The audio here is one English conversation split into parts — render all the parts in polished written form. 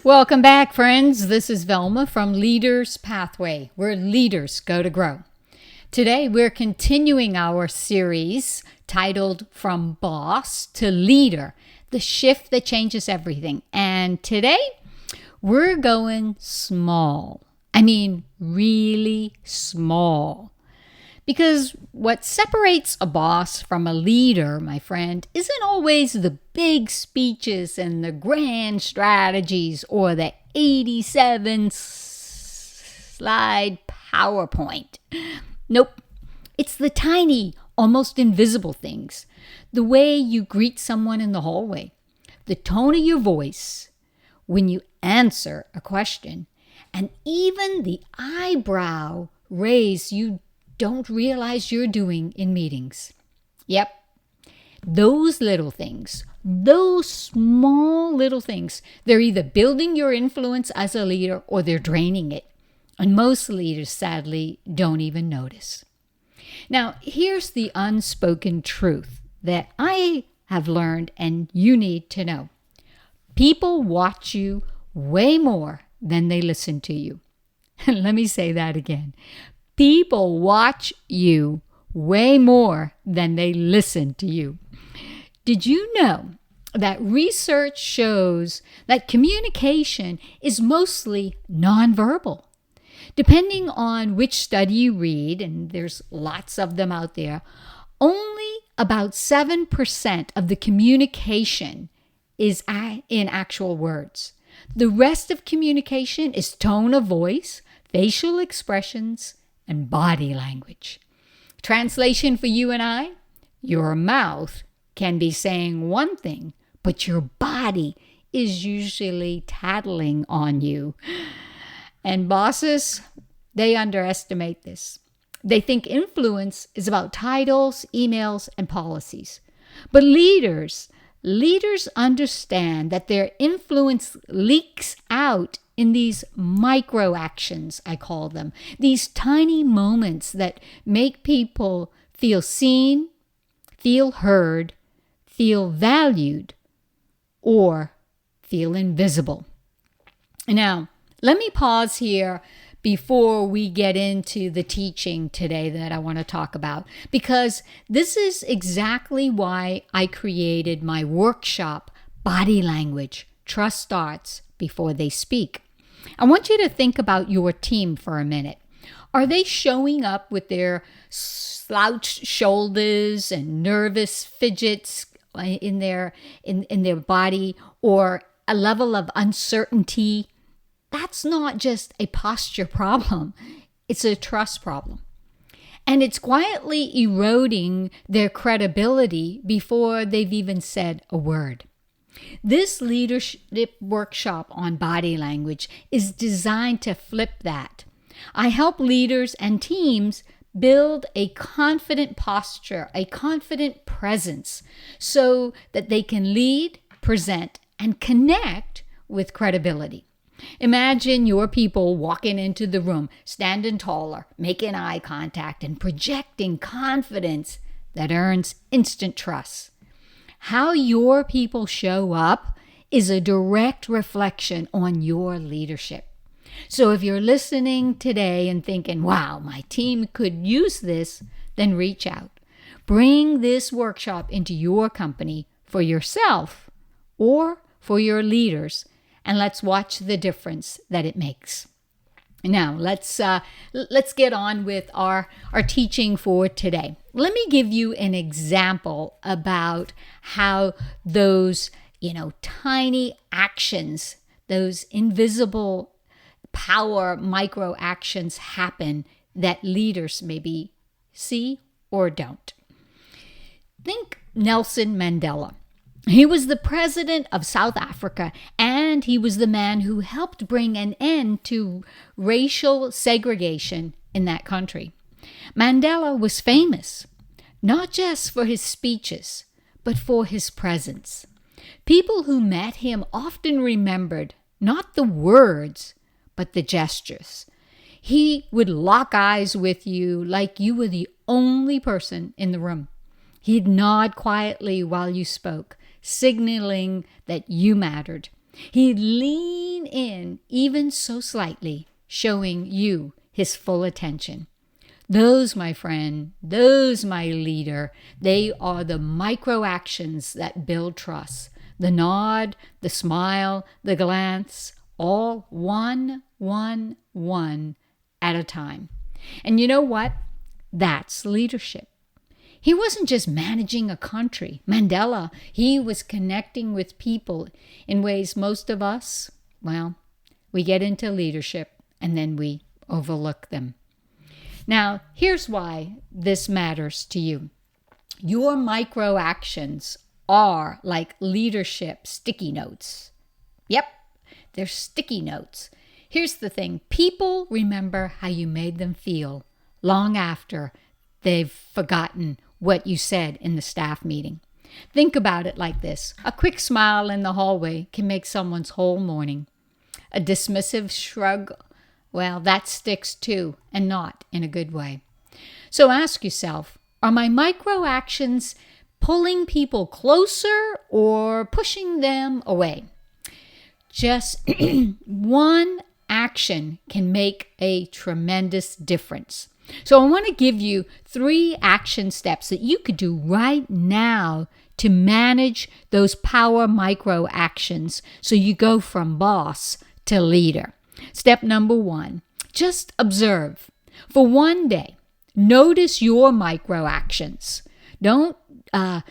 Welcome back, friends. This is Velma from Leaders Pathway, where leaders go to grow. Today, we're continuing our series titled From Boss to Leader, the shift that changes everything. And today, we're going small. I mean, really small. Because what separates a boss from a leader, my friend, isn't always the big speeches and the grand strategies or the 87 slide PowerPoint. Nope. It's the tiny, almost invisible things. The way you greet someone in the hallway, the tone of your voice when you answer a question, and even the eyebrow raise you don't realize you're doing in meetings. Yep, those little things, those small little things, they're either building your influence as a leader or they're draining it. And most leaders, sadly, don't even notice. Now, here's the unspoken truth that I have learned and you need to know. People watch you way more than they listen to you. Let me say that again. People watch you way more than they listen to you. Did you know that research shows that communication is mostly nonverbal? Depending on which study you read, and there's lots of them out there, only about 7% of the communication is in actual words. The rest of communication is tone of voice, facial expressions, and body language. Translation for you and I, your mouth can be saying one thing, but your body is usually tattling on you. And bosses, they underestimate this. They think influence is about titles, emails, and policies. But leaders understand that their influence leaks out in these micro actions, I call them, these tiny moments that make people feel seen, feel heard, feel valued, or feel invisible. Now, let me pause here before we get into the teaching today that I want to talk about, because this is exactly why I created my workshop, Body Language. Trust starts before they speak. I want you to think about your team for a minute. Are they showing up with their slouched shoulders and nervous fidgets in their body, or a level of uncertainty? That's not just a posture problem. It's a trust problem. And it's quietly eroding their credibility before they've even said a word. This leadership workshop on body language is designed to flip that. I help leaders and teams build a confident posture, a confident presence, so that they can lead, present, and connect with credibility. Imagine your people walking into the room, standing taller, making eye contact, and projecting confidence that earns instant trust. How your people show up is a direct reflection on your leadership. So if you're listening today and thinking, wow, my team could use this, then reach out. Bring this workshop into your company for yourself or for your leaders, and let's watch the difference that it makes. Now, let's get on with our teaching for today. Let me give you an example about how those, tiny actions, those invisible power micro actions happen that leaders maybe see or don't. Think Nelson Mandela. He was the president of South Africa, and he was the man who helped bring an end to racial segregation in that country. Mandela was famous, not just for his speeches, but for his presence. People who met him often remembered not the words, but the gestures. He would lock eyes with you like you were the only person in the room. He'd nod quietly while you spoke, signaling that you mattered. He'd lean in even so slightly, showing you his full attention. Those, my friend, those, my leader, they are the micro actions that build trust. The nod, the smile, the glance, all one at a time. And you know what? That's leadership. He wasn't just managing a country. Mandela, he was connecting with people in ways most of us, well, we get into leadership and then we overlook them. Now, here's why this matters to you. Your micro actions are like leadership sticky notes. Yep, they're sticky notes. Here's the thing. People remember how you made them feel long after they've forgotten what you said in the staff meeting. Think about it like this. A quick smile in the hallway can make someone's whole morning. A dismissive shrug, well, that sticks too, and not in a good way. So ask yourself, are my micro actions pulling people closer or pushing them away? Just one action can make a tremendous difference. So I want to give you 3 action steps that you could do right now to manage those power micro actions so you go from boss to leader. Step number 1, just observe. For one day, notice your micro actions. Don't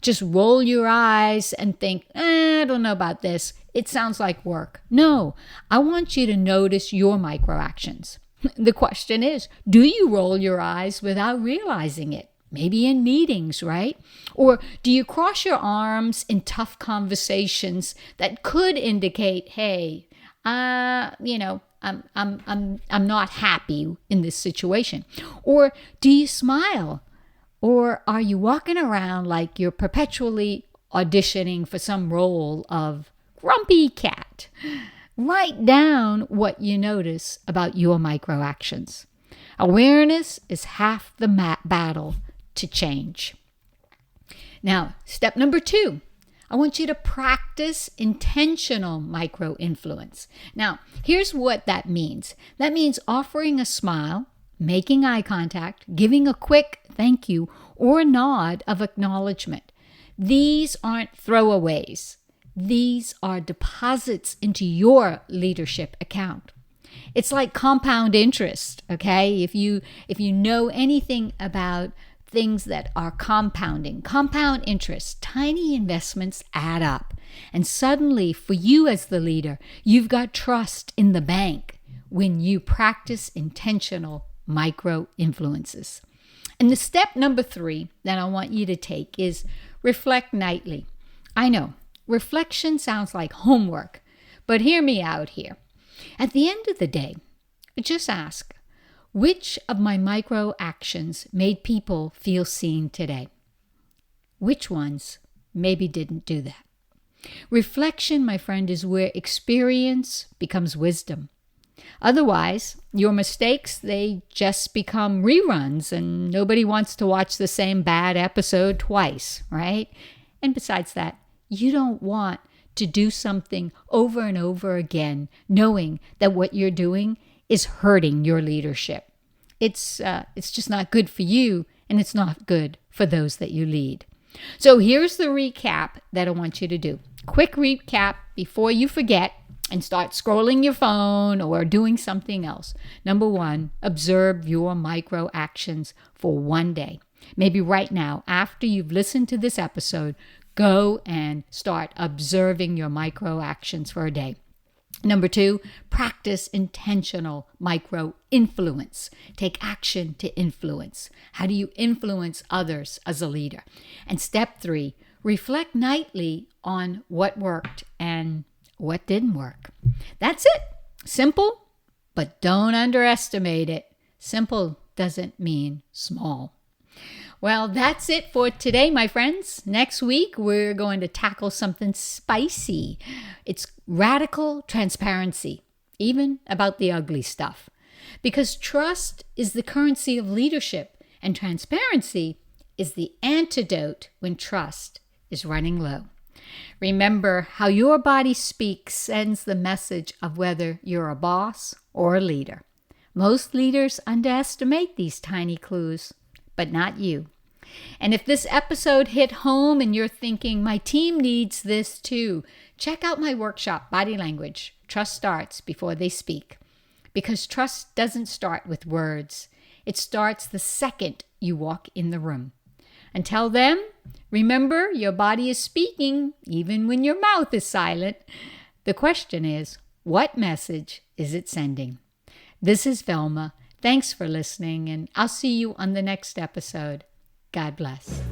just roll your eyes and think, I don't know about this. It sounds like work. No, I want you to notice your micro actions. The question is, do you roll your eyes without realizing it? Maybe in meetings, right? Or do you cross your arms in tough conversations that could indicate, hey, I'm not happy in this situation? Or do you smile? Or are you walking around like you're perpetually auditioning for some role of grumpy cat? Write down what you notice about your micro actions. Awareness is half the battle to change. Now, step number 2, I want you to practice intentional micro influence. Now, here's what that means. That means offering a smile, making eye contact, giving a quick thank you or nod of acknowledgement. These aren't throwaways. These are deposits into your leadership account. It's like compound interest, okay? If you know anything about things that are compounding, compound interest, tiny investments add up. And suddenly, for you as the leader, you've got trust in the bank when you practice intentional micro influences. And the step number 3 that I want you to take is reflect nightly. I know, reflection sounds like homework, but hear me out here. At the end of the day, just ask, which of my micro actions made people feel seen today? Which ones maybe didn't do that? Reflection, my friend, is where experience becomes wisdom. Otherwise, your mistakes, they just become reruns and nobody wants to watch the same bad episode twice, right? And besides that, you don't want to do something over and over again, knowing that what you're doing is hurting your leadership. It's just not good for you, and it's not good for those that you lead. So here's the recap that I want you to do. Quick recap before you forget and start scrolling your phone or doing something else. Number 1, observe your micro actions for one day. Maybe right now, after you've listened to this episode, go and start observing your micro actions for a day. Number 2, practice intentional micro influence. Take action to influence. How do you influence others as a leader? And step 3, reflect nightly on what worked and what didn't work. That's it. Simple, but don't underestimate it. Simple doesn't mean small. Well, that's it for today, my friends. Next week, we're going to tackle something spicy. It's radical transparency, even about the ugly stuff. Because trust is the currency of leadership, and transparency is the antidote when trust is running low. Remember, how your body speaks sends the message of whether you're a boss or a leader. Most leaders underestimate these tiny clues, but not you. And if this episode hit home and you're thinking, my team needs this too, check out my workshop, Body Language. Trust starts before they speak. Because trust doesn't start with words. It starts the second you walk in the room. Until then, remember, your body is speaking even when your mouth is silent. The question is, what message is it sending? This is Velma. Thanks for listening, and I'll see you on the next episode. God bless.